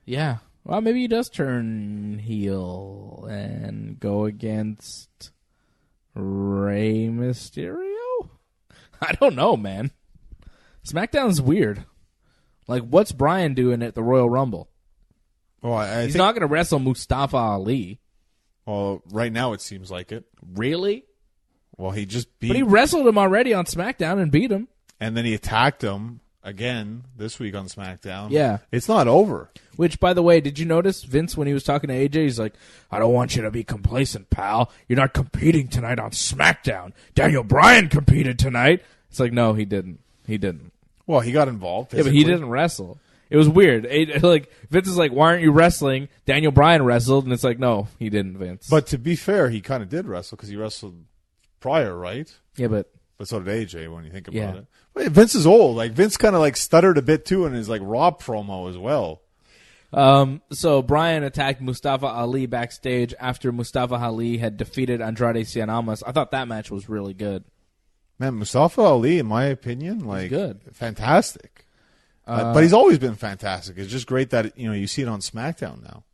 Yeah. Well, maybe he does turn heel and go against Rey Mysterio? I don't know, man. SmackDown's weird. Like, what's Bryan doing at the Royal Rumble? Well, He's not going to wrestle Mustafa Ali. Well, right now it seems like it. Really? Well, he just beat... But he wrestled him already on SmackDown and beat him. And then he attacked him again this week on SmackDown. Yeah. It's not over. Which, by the way, did you notice Vince when he was talking to AJ? He's like, I don't want you to be complacent, pal. You're not competing tonight on SmackDown. Daniel Bryan competed tonight. It's like, no, he didn't. He didn't. Well, he got involved physically. Yeah, but he didn't wrestle. It was weird. Like, Vince is like, why aren't you wrestling? Daniel Bryan wrestled, and it's like, no, he didn't, Vince. But to be fair, he kind of did wrestle because he wrestled prior, right? Yeah, but so did AJ when you think about Yeah. it. But Vince is old. Like, Vince kind of like stuttered a bit too in his like Raw promo as well. So Bryan attacked Mustafa Ali backstage after Mustafa Ali had defeated Andrade Cien Almas. I thought that match was really good. Man, Mustafa Ali, in my opinion, like good. Fantastic. But he's always been fantastic. It's just great that you see it on SmackDown now.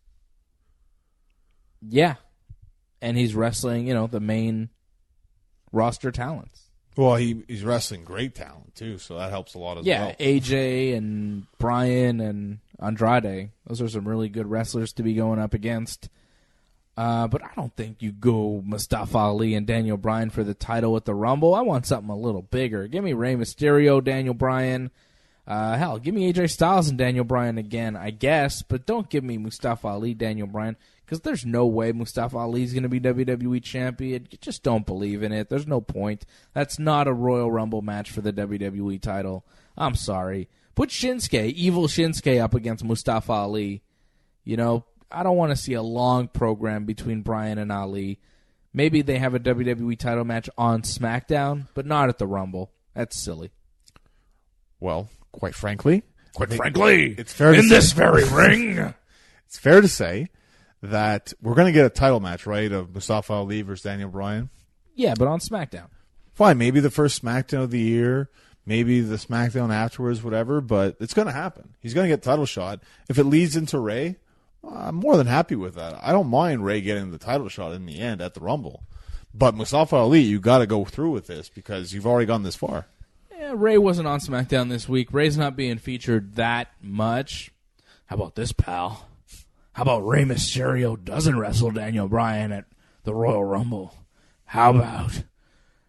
Yeah. And he's wrestling, the main roster talents. Well, he's wrestling great talent, too, so that helps a lot as well. Yeah, AJ and Bryan and Andrade. Those are some really good wrestlers to be going up against. But I don't think you go Mustafa Ali and Daniel Bryan for the title at the Rumble. I want something a little bigger. Give me Rey Mysterio, Daniel Bryan. Hell, give me AJ Styles and Daniel Bryan again, I guess. But don't give me Mustafa Ali, Daniel Bryan, because there's no way Mustafa Ali is going to be WWE champion. You just don't believe in it. There's no point. That's not a Royal Rumble match for the WWE title. I'm sorry. Put Shinsuke, evil Shinsuke, up against Mustafa Ali. I don't want to see a long program between Bryan and Ali. Maybe they have a WWE title match on SmackDown, but not at the Rumble. That's silly. Well, quite frankly, it's fair to in say, this very ring. It's fair to say that we're going to get a title match, right, of Mustafa Ali versus Daniel Bryan. Yeah, but on SmackDown. Fine, maybe the first SmackDown of the year, maybe the SmackDown afterwards, whatever, but it's going to happen. He's going to get a title shot. If it leads into Rey, I'm more than happy with that. I don't mind Rey getting the title shot in the end at the Rumble. But Mustafa Ali, you got to go through with this because you've already gone this far. Yeah, Rey wasn't on SmackDown this week. Rey's not being featured that much. How about this, pal? How about Rey Mysterio doesn't wrestle Daniel Bryan at the Royal Rumble? How about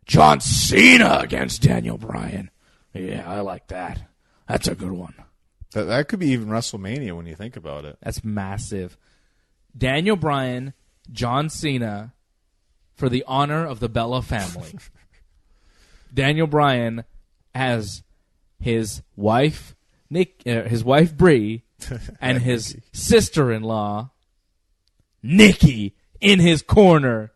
John Cena against Daniel Bryan? Yeah, I like that. That's a good one. That could be even WrestleMania when you think about it. That's massive. Daniel Bryan, John Cena, for the honor of the Bella family. Daniel Bryan has his wife, his wife Bree, and his sister-in-law Nikki in his corner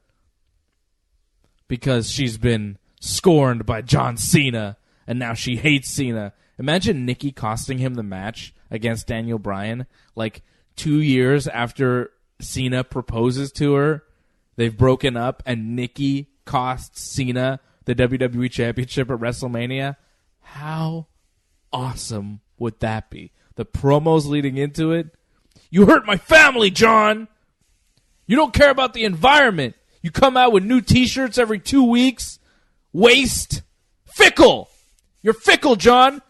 because she's been scorned by John Cena, and now she hates Cena. Imagine Nikki costing him the match against Daniel Bryan, like 2 years after Cena proposes to her. They've broken up, and Nikki costs Cena the WWE Championship at WrestleMania. How awesome would that be? The promos leading into it. You hurt my family, John. You don't care about the environment. You come out with new T-shirts every 2 weeks. Waste. Fickle. You're fickle, John.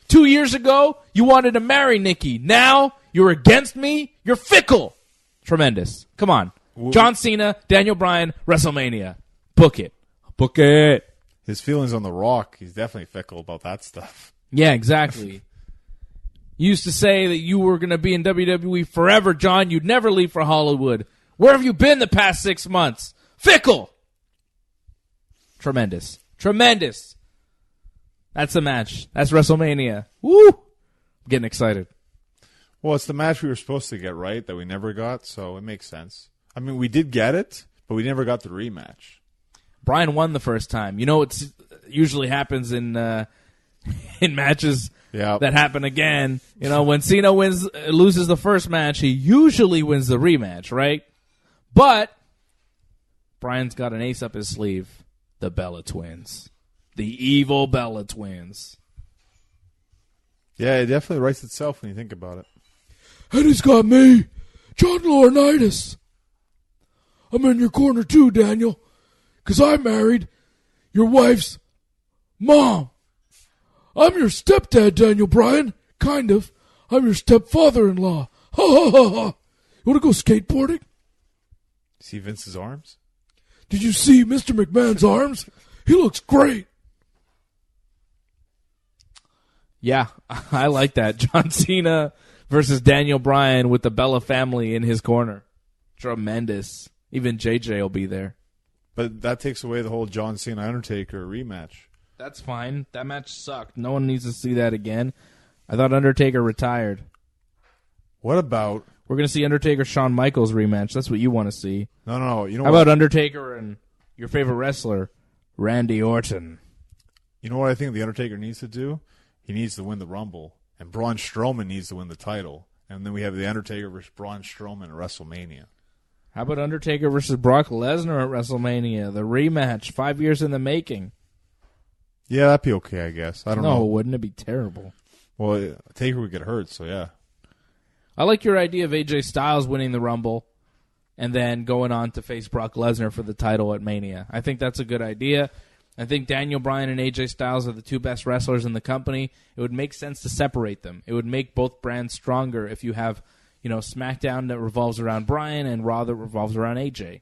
2 years ago, you wanted to marry Nikki. Now, you're against me. You're fickle. Tremendous. Come on. John Cena, Daniel Bryan, WrestleMania. Book it. Book it. His feelings on The Rock, he's definitely fickle about that stuff. Yeah, exactly. You used to say that you were going to be in WWE forever, John. You'd never leave for Hollywood. Where have you been the past 6 months? Fickle. Tremendous. Tremendous. That's the match. That's WrestleMania. Woo! I'm getting excited. Well, it's the match we were supposed to get, right, that we never got, so it makes sense. I mean, we did get it, but we never got the rematch. Bryan won the first time. You know what usually happens in matches that happen again? You know, when Cena loses the first match, he usually wins the rematch, right? But Bryan's got an ace up his sleeve. The Bella Twins. The evil Bella Twins. Yeah, it definitely writes itself when you think about it. And he's got me, John Laurinaitis. I'm in your corner too, Daniel, because I married your wife's mom. I'm your stepdad, Daniel Bryan. Kind of. I'm your stepfather-in-law. Ha ha ha ha. You want to go skateboarding? See Vince's arms? Did you see Mr. McMahon's arms? He looks great. Yeah, I like that. John Cena versus Daniel Bryan with the Bella family in his corner. Tremendous. Even JJ will be there. But that takes away the whole John Cena Undertaker rematch. That's fine. That match sucked. No one needs to see that again. I thought Undertaker retired. What about... We're going to see Undertaker-Shawn Michaels rematch. That's what you want to see. No. You know How about Undertaker and your favorite wrestler, Randy Orton? You know what I think the Undertaker needs to do? He needs to win the Rumble. And Braun Strowman needs to win the title. And then we have the Undertaker versus Braun Strowman at WrestleMania. How about Undertaker versus Brock Lesnar at WrestleMania? The rematch, 5 years in the making. Yeah, that'd be okay, I guess. I don't know. No, wouldn't it be terrible? Well, Taker would get hurt, so yeah. I like your idea of AJ Styles winning the Rumble and then going on to face Brock Lesnar for the title at Mania. I think that's a good idea. I think Daniel Bryan and AJ Styles are the two best wrestlers in the company. It would make sense to separate them. It would make both brands stronger if you have, SmackDown that revolves around Bryan and Raw that revolves around AJ.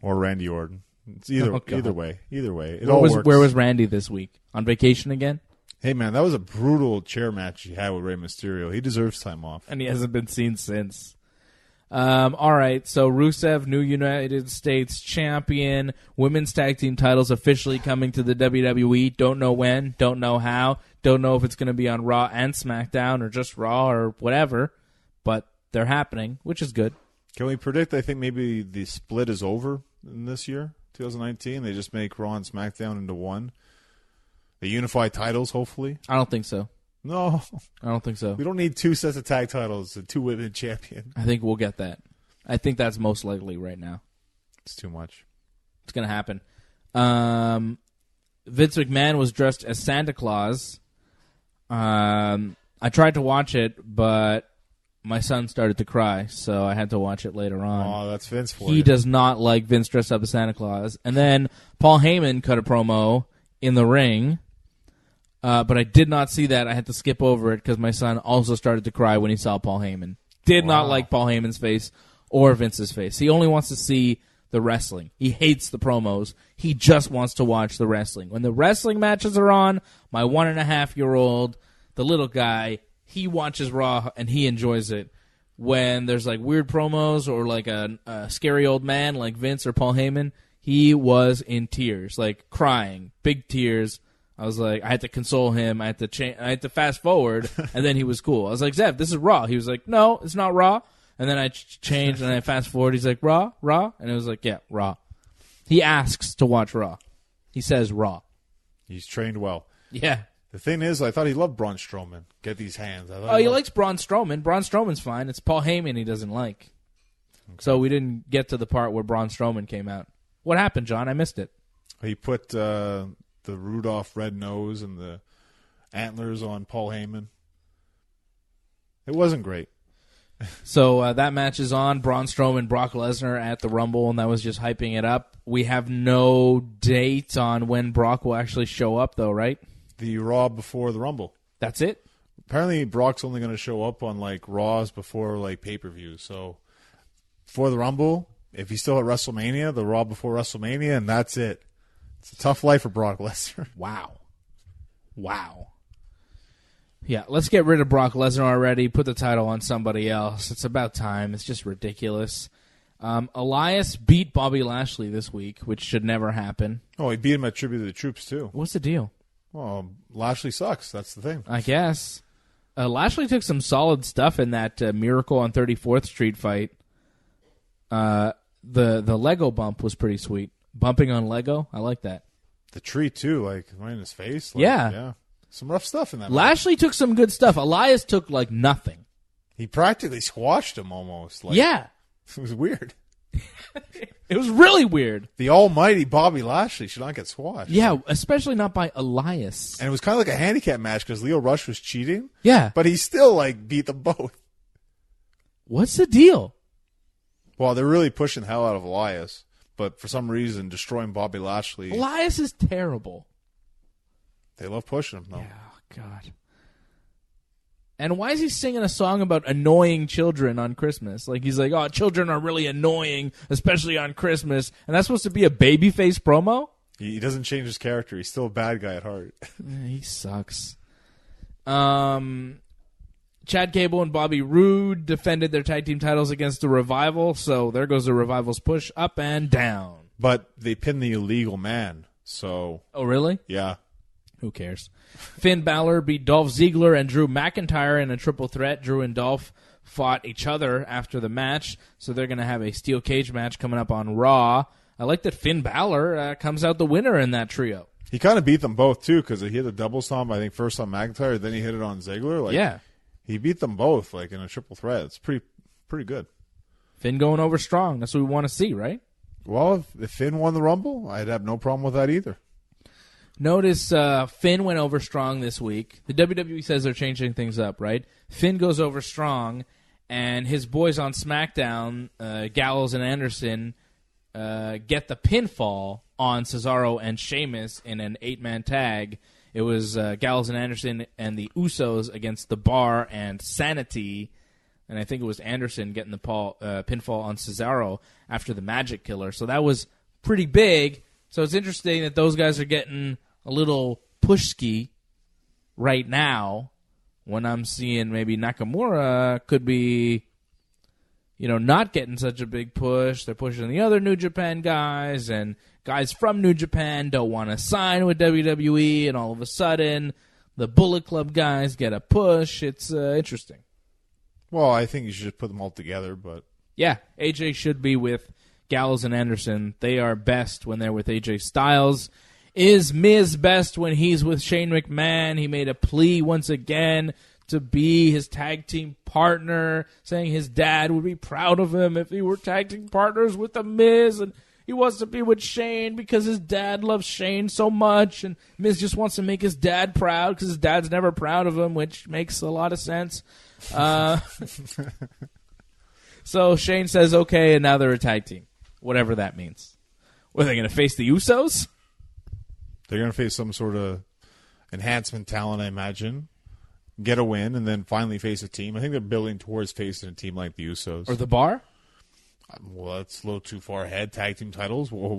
Or Randy Orton. It's either way. Either way. It all works. Where was Randy this week? On vacation again? Hey, man, that was a brutal chair match he had with Rey Mysterio. He deserves time off. And he hasn't been seen since. All right, so Rusev, new United States champion. Women's tag team titles officially coming to the WWE. Don't know when, don't know how, don't know if it's going to be on Raw and SmackDown or just Raw or whatever, but they're happening, which is good. Can we predict, I think maybe the split is over in this year, 2019? They just make Raw and SmackDown into one? They unify titles, hopefully? I don't think so. No. I don't think so. We don't need two sets of tag titles and two women champion. I think we'll get that. I think that's most likely right now. It's too much. It's going to happen. Vince McMahon was dressed as Santa Claus. I tried to watch it, but my son started to cry, so I had to watch it later on. Oh, that's Vince for you. He does not like Vince dressed up as Santa Claus. And then Paul Heyman cut a promo in the ring. But I did not see that. I had to skip over it because my son also started to cry when he saw Paul Heyman. Did not like Paul Heyman's face or Vince's face. He only wants to see the wrestling. He hates the promos. He just wants to watch the wrestling. When the wrestling matches are on, my 1.5-year-old, the little guy, he watches Raw and he enjoys it. When there's like weird promos or like a scary old man like Vince or Paul Heyman, he was in tears, like crying, big tears. I was like, I had to console him. I had to fast forward, and then he was cool. I was like, Zev, this is Raw. He was like, no, it's not Raw. And then I changed, and I fast forward. He's like, Raw? And it was like, yeah, Raw. He asks to watch Raw. He says Raw. He's trained well. Yeah. The thing is, I thought he loved Braun Strowman. Get these hands. He likes Braun Strowman. Braun Strowman's fine. It's Paul Heyman he doesn't like. Okay. So we didn't get to the part where Braun Strowman came out. What happened, John? I missed it. He put the Rudolph red nose and the antlers on Paul Heyman. It wasn't great. So that match is on. Braun Strowman, Brock Lesnar at the Rumble, and that was just hyping it up. We have no date on when Brock will actually show up, though, right? The Raw before the Rumble. That's it? Apparently, Brock's only going to show up on, like, Raws before, like, pay-per-views. So, before the Rumble, if he's still at WrestleMania, the Raw before WrestleMania, and that's it. It's a tough life for Brock Lesnar. Wow. Yeah, let's get rid of Brock Lesnar already. Put the title on somebody else. It's about time. It's just ridiculous. Elias beat Bobby Lashley this week, which should never happen. Oh, he beat him at Tribute to the Troops, too. What's the deal? Well, Lashley sucks. That's the thing. I guess. Lashley took some solid stuff in that Miracle on 34th Street fight. The Lego bump was pretty sweet. Bumping on Lego, I like that. The tree, too, like, right in his face. Like, yeah. Some rough stuff in that Lashley took some good stuff. Elias took, like, nothing. He practically squashed him almost. Like, yeah. It was weird. It was really weird. The almighty Bobby Lashley should not get squashed. Yeah, especially not by Elias. And it was kind of like a handicap match because Leo Rush was cheating. Yeah. But he still, like, beat them both. What's the deal? Well, they're really pushing the hell out of Elias. But for some reason, destroying Bobby Lashley. Elias is terrible. They love pushing him, though. Yeah, God. And why is he singing a song about annoying children on Christmas? Like, he's like, oh, children are really annoying, especially on Christmas. And that's supposed to be a babyface promo? He doesn't change his character. He's still a bad guy at heart. Yeah, he sucks. Chad Gable and Bobby Roode defended their tag team titles against the Revival. So there goes the Revival's push up and down. But they pinned the illegal man. So. Oh, really? Yeah. Who cares? Finn Balor beat Dolph Ziggler and Drew McIntyre in a triple threat. Drew and Dolph fought each other after the match, so they're going to have a steel cage match coming up on Raw. I like that Finn Balor comes out the winner in that trio. He kind of beat them both, too, because he hit a double stomp, I think, first on McIntyre, then he hit it on Ziggler. Like, yeah. He beat them both, like, in a triple threat. It's pretty good. Finn going over strong. That's what we want to see, right? Well, if Finn won the Rumble, I'd have no problem with that either. Notice Finn went over strong this week. The WWE says they're changing things up, right? Finn goes over strong, and his boys on SmackDown, Gallows and Anderson, get the pinfall on Cesaro and Sheamus in an 8-man tag. It was Gallows and Anderson and the Usos against The Bar and Sanity, and I think it was Anderson getting the pinfall on Cesaro after the Magic Killer. So that was pretty big. So it's interesting that those guys are getting a little push-ski right now when I'm seeing maybe Nakamura could be, not getting such a big push. They're pushing the other New Japan guys, and guys from New Japan don't want to sign with WWE, and all of a sudden the Bullet Club guys get a push. It's interesting. Well, I think you should just put them all together, but... Yeah, AJ should be with Gallows and Anderson. They are best when they're with AJ Styles. Is Miz best when he's with Shane McMahon? He made a plea once again to be his tag team partner, saying his dad would be proud of him if he were tag team partners with the Miz, and he wants to be with Shane because his dad loves Shane so much, and Miz just wants to make his dad proud because his dad's never proud of him, which makes a lot of sense. So Shane says okay, and now they're a tag team. Whatever that means. What, are they going to face the Usos? They're going to face some sort of enhancement talent, I imagine. Get a win, and then finally face a team. I think they're building towards facing a team like the Usos. Or the Bar? Well, that's a little too far ahead. Tag team titles? Whoa.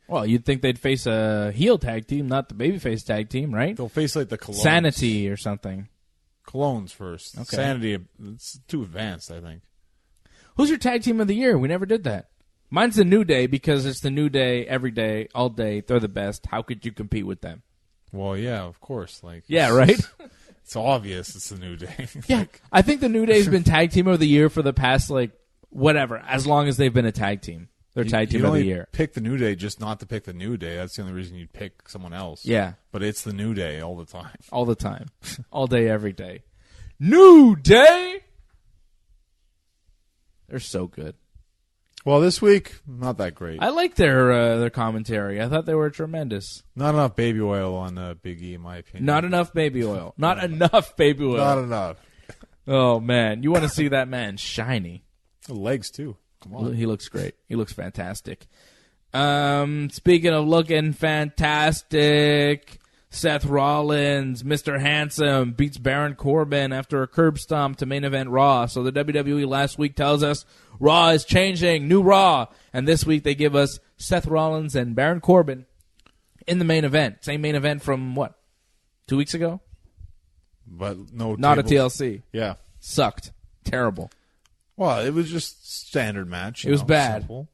Well, you'd think they'd face a heel tag team, not the babyface tag team, right? They'll face like the Colognes. Sanity or something. Colognes first. Okay. Sanity, it's too advanced, I think. Who's your tag team of the year? We never did that. Mine's the New Day because it's the New Day every day, all day. They're the best. How could you compete with them? Well, yeah, of course. Yeah, right? It's obvious it's the New Day. Yeah. I think the New Day's been tag team of the year for the past, whatever, as long as they've been a tag team. They're tag team of the year. Pick the New Day just not to pick the New Day. That's the only reason you'd pick someone else. Yeah. But it's the New Day all the time. All the time. All day, every day. New Day! They're so good. Well, this week, not that great. I like their commentary. I thought they were tremendous. Not enough baby oil on Big E, in my opinion. Not enough baby oil. Not enough baby oil. Not enough. Oh, man. You want to see that man shiny. The legs, too. Come on. He looks great. He looks fantastic. Speaking of looking fantastic, Seth Rollins, Mr. Handsome, beats Baron Corbin after a curb stomp to main event Raw. So the WWE last week tells us Raw is changing, new Raw. And this week they give us Seth Rollins and Baron Corbin in the main event. Same main event from, 2 weeks ago? But no Not tables. a TLC. Yeah. Sucked. Terrible. Well, it was just standard match. It was bad. Simple.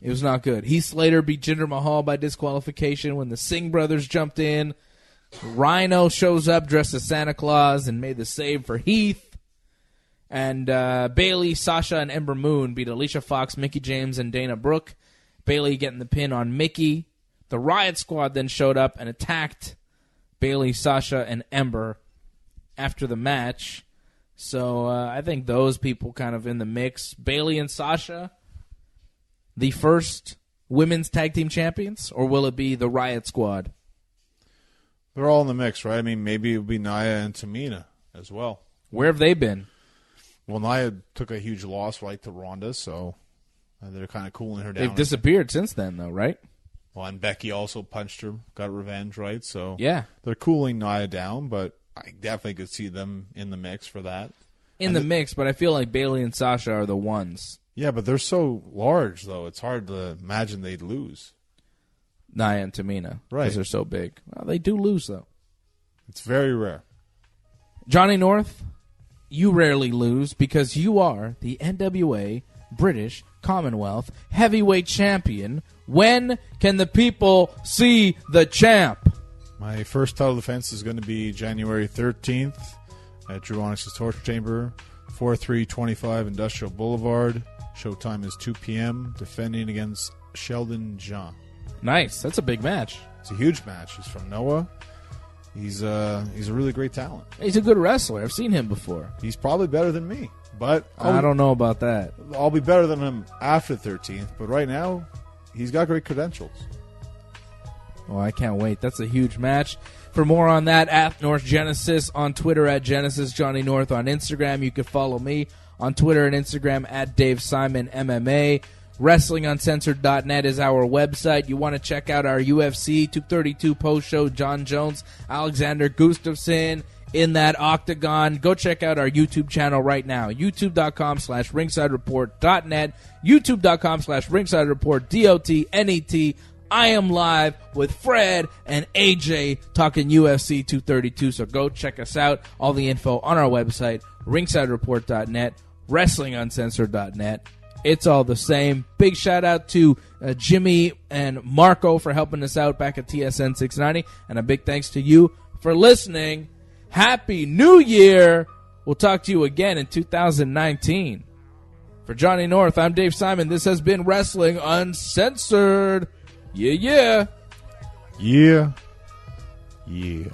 It was not good. Heath Slater beat Jinder Mahal by disqualification when the Singh brothers jumped in. Rhino shows up dressed as Santa Claus and made the save for Heath. And Bayley, Sasha, and Ember Moon beat Alicia Fox, Mickie James, and Dana Brooke. Bayley getting the pin on Mickie. The Riot Squad then showed up and attacked Bayley, Sasha, and Ember after the match. So I think those people kind of in the mix. Bayley and Sasha, the first women's tag team champions, or will it be the Riot Squad? They're all in the mix, right? I mean, maybe it would be Nia and Tamina as well. Where have they been? Well, Nia took a huge loss to Ronda, so they're kind of cooling her down. They've disappeared since then, though, right? Well, and Becky also punched her, got revenge, right? So yeah, they're cooling Nia down, but I definitely could see them in the mix for that. Mix, but I feel like Bayley and Sasha are the ones. Yeah, but they're so large, though. It's hard to imagine they'd lose. Nia and Tamina. Right. Because they're so big. Well, they do lose, though. It's very rare. Johnny North, you rarely lose because you are the NWA British Commonwealth Heavyweight Champion. When can the people see the champ? My first title defense is going to be January 13th at Drew Onyx's Torture Chamber, 4325 Industrial Boulevard. Showtime is 2 p.m. Defending against Sheldon Jean. Nice. That's a big match. It's a huge match. He's from Noah. He's a really great talent. He's a good wrestler. I've seen him before. He's probably better than me, but I don't know about that. I'll be better than him after 13th, but right now, he's got great credentials. Oh, I can't wait. That's a huge match. For more on that, at North Genesis on Twitter, at Genesis Johnny North on Instagram. You can follow me on Twitter and Instagram at Dave Simon MMA. WrestlingUncensored.net is our website. You want to check out our UFC 232 post-show, John Jones, Alexander Gustafsson in that octagon. Go check out our YouTube channel right now, youtube.com/ringsidereport.net, youtube.com/ringsidereport, DOTNET. I am live with Fred and AJ talking UFC 232, so go check us out. All the info on our website, ringsidereport.net, wrestlinguncensored.net. It's all the same. Big shout out to Jimmy and Marco for helping us out back at TSN 690, and a big thanks to you for listening. Happy New Year! We'll talk to you again in 2019. For Johnny North, I'm Dave Simon. This has been Wrestling Uncensored. Yeah, yeah. Yeah. Yeah.